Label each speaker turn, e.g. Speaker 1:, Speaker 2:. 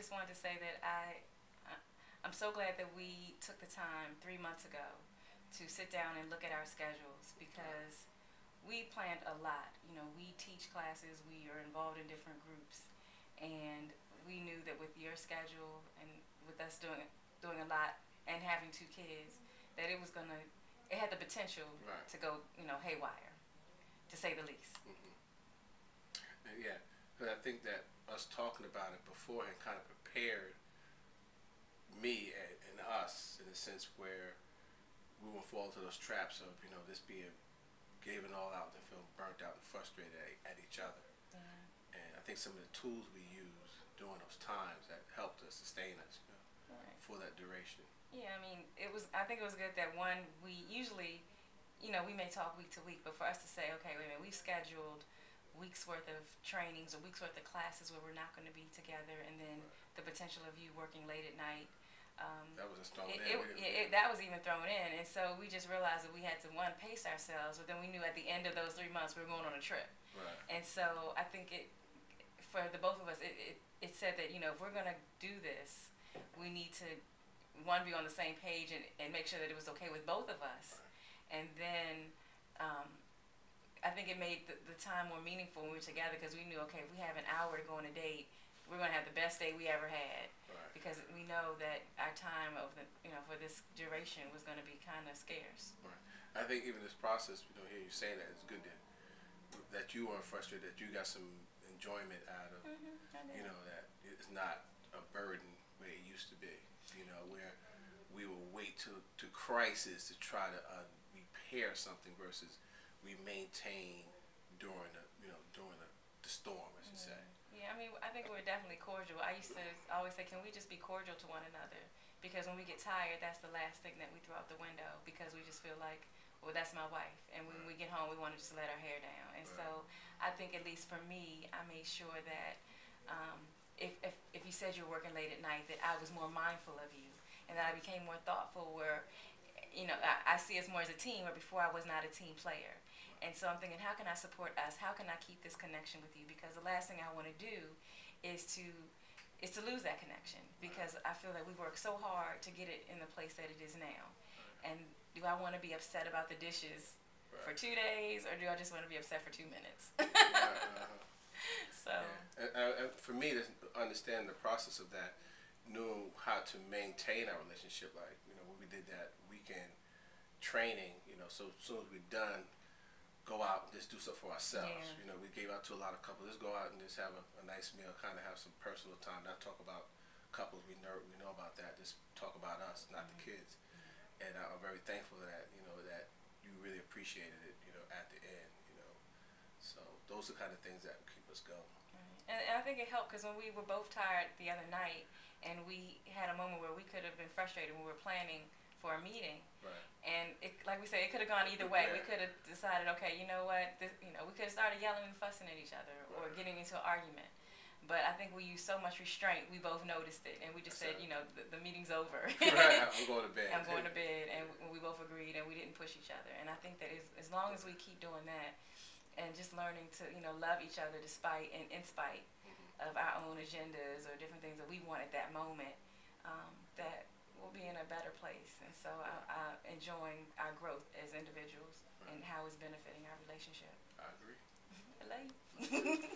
Speaker 1: just wanted to say that I'm so glad that we took the time 3 months ago to sit down and look at our schedules, because we planned a lot. You know, we teach classes, we are involved in different groups, and we knew that with your schedule and with us doing a lot and having 2 kids, that it had the potential
Speaker 2: Right.
Speaker 1: to go, haywire, to say the least.
Speaker 2: And yeah, but I think that us talking about it beforehand kind of prepared me and us in a sense where we won't fall into those traps of this being giving all out and feeling burnt out and frustrated at each other.
Speaker 1: Yeah.
Speaker 2: And I think some of the tools we use during those times that helped us sustain us,
Speaker 1: Right.
Speaker 2: for that duration.
Speaker 1: Yeah, I mean, I think it was good that we usually, we may talk week to week, but for us to say, okay, wait a minute, we've scheduled weeks worth of trainings or weeks worth of classes where we're not going to be together, and then
Speaker 2: Right.
Speaker 1: the potential of you working late at night.
Speaker 2: That was thrown in.
Speaker 1: That was even thrown in, and so we just realized that we had to pace ourselves, but then we knew at the end of those 3 months we were going on a trip.
Speaker 2: Right.
Speaker 1: And so I think for the both of us, it said that if we're going to do this, we need to be on the same page and make sure that it was okay with both of us.
Speaker 2: Right.
Speaker 1: And then I think it made the time more meaningful when we were together, because we knew, okay, if we have an hour to go on a date, we're going to have the best day we ever had.
Speaker 2: Right.
Speaker 1: Because we know that our time for this duration was going to be kind of scarce.
Speaker 2: Right. I think even this process, hear you say that, it's good that you weren't frustrated, that you got some enjoyment out of, that it's not a burden where it used to be, where we will wait to crisis to try to repair something versus we maintain during the storm, I should say.
Speaker 1: Yeah, I mean, I think we're definitely cordial. I used to always say, can we just be cordial to one another? Because when we get tired, that's the last thing that we throw out the window, because we just feel like, well, that's my wife. And when we get home, we want to just let our hair down. And so I think, at least for me, I made sure that if you said you were working late at night, that I was more mindful of you, and that I became more thoughtful where, I see us more as a team, where before I was not a team player. And so I'm thinking, how can I support us? How can I keep this connection with you? Because the last thing I want to do is to lose that connection, because I feel that we work so hard to get it in the place that it is now. And do I want to be upset about the dishes for 2 days, or do I just want to be upset for 2 minutes? So.
Speaker 2: Yeah. And for me, to understand the process of that, knew how to maintain our relationship. Like, when we did that weekend training, so as soon as we're done, go out and just do stuff for ourselves.
Speaker 1: Yeah.
Speaker 2: We gave out to a lot of couples. Let's go out and just have a nice meal, kind of have some personal time, not talk about couples. We know about that. Just talk about us, not the kids. And I'm very thankful that that you really appreciated it, at the end. So those are the kind of things that keep us going.
Speaker 1: And I think it helped, because when we were both tired the other night, and we had a moment where we could have been frustrated when we were planning for a meeting.
Speaker 2: Right.
Speaker 1: And like we say, it could have gone either way.
Speaker 2: Yeah.
Speaker 1: We could have decided, okay, you know what, we could have started yelling and fussing at each other, or getting into an argument. But I think we used so much restraint, we both noticed it, and we just said, the meeting's over.
Speaker 2: Right, I'm going to bed.
Speaker 1: I'm going to bed, and we both agreed, and we didn't push each other. And I think that as long as we keep doing that, and just learning to, love each other despite and in spite of our own agendas or different things that we want at that moment, that we'll be in a better place. And so I'm enjoying our growth as individuals and how it's benefiting our relationship.
Speaker 2: I agree.
Speaker 1: I love you.